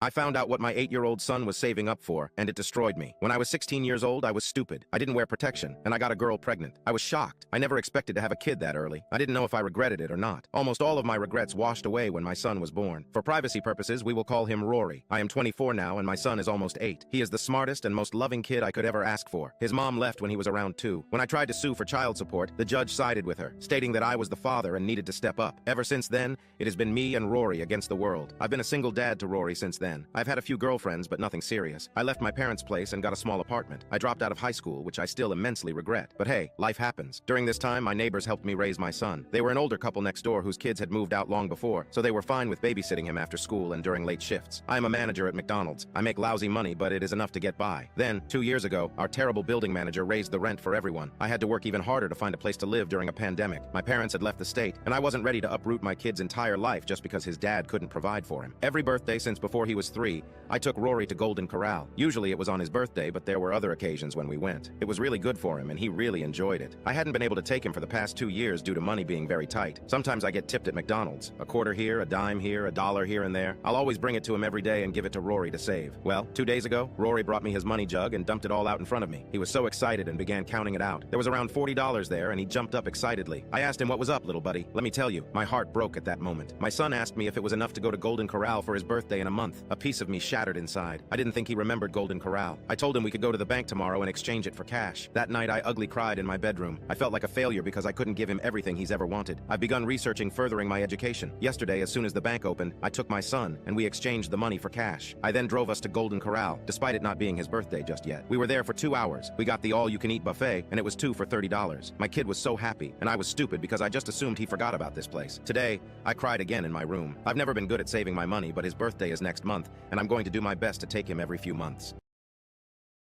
I found out what my 8-year-old son was saving up for, and it destroyed me. When I was 16 years old, I was stupid. I didn't wear protection, and I got a girl pregnant. I was shocked. I never expected to have a kid that early. I didn't know if I regretted it or not. Almost all of my regrets washed away when my son was born. For privacy purposes, we will call him Rory. I am 24 now, and my son is almost 8. He is the smartest and most loving kid I could ever ask for. His mom left when he was around 2. When I tried to sue for child support, the judge sided with her, stating that I was the father and needed to step up. Ever since then, it has been me and Rory against the world. I've been a single dad to Rory since then. I've had a few girlfriends, but nothing serious. I left my parents' place and got a small apartment. I dropped out of high school, which I still immensely regret. But hey, life happens. During this time, my neighbors helped me raise my son. They were an older couple next door whose kids had moved out long before, so they were fine with babysitting him after school and during late shifts. I am a manager at McDonald's. I make lousy money, but it is enough to get by. Then, 2 years ago, our terrible building manager raised the rent for everyone. I had to work even harder to find a place to live during a pandemic. My parents had left the state, and I wasn't ready to uproot my kid's entire life just because his dad couldn't provide for him. Every birthday since before he was 3, I took Rory to Golden Corral. Usually it was on his birthday, but there were other occasions when we went. It was really good for him, and he really enjoyed it. I hadn't been able to take him for the past 2 years due to money being very tight. Sometimes I get tipped at McDonald's. A quarter here, a dime here, a dollar here and there. I'll always bring it to him every day and give it to Rory to save. Well, 2 days ago, Rory brought me his money jug and dumped it all out in front of me. He was so excited and began counting it out. There was around $40 there, and he jumped up excitedly. I asked him what was up, little buddy. Let me tell you, my heart broke at that moment. My son asked me if it was enough to go to Golden Corral for his birthday in a month. A piece of me shattered inside. I didn't think he remembered Golden Corral. I told him we could go to the bank tomorrow and exchange it for cash. That night, I ugly cried in my bedroom. I felt like a failure because I couldn't give him everything he's ever wanted. I've begun researching furthering my education. Yesterday, as soon as the bank opened, I took my son, and we exchanged the money for cash. I then drove us to Golden Corral, despite it not being his birthday just yet. We were there for 2 hours. We got the all-you-can-eat buffet, and it was 2 for $30. My kid was so happy, and I was stupid because I just assumed he forgot about this place. Today, I cried again in my room. I've never been good at saving my money, but his birthday is next month, and I'm going to do my best to take him every few months.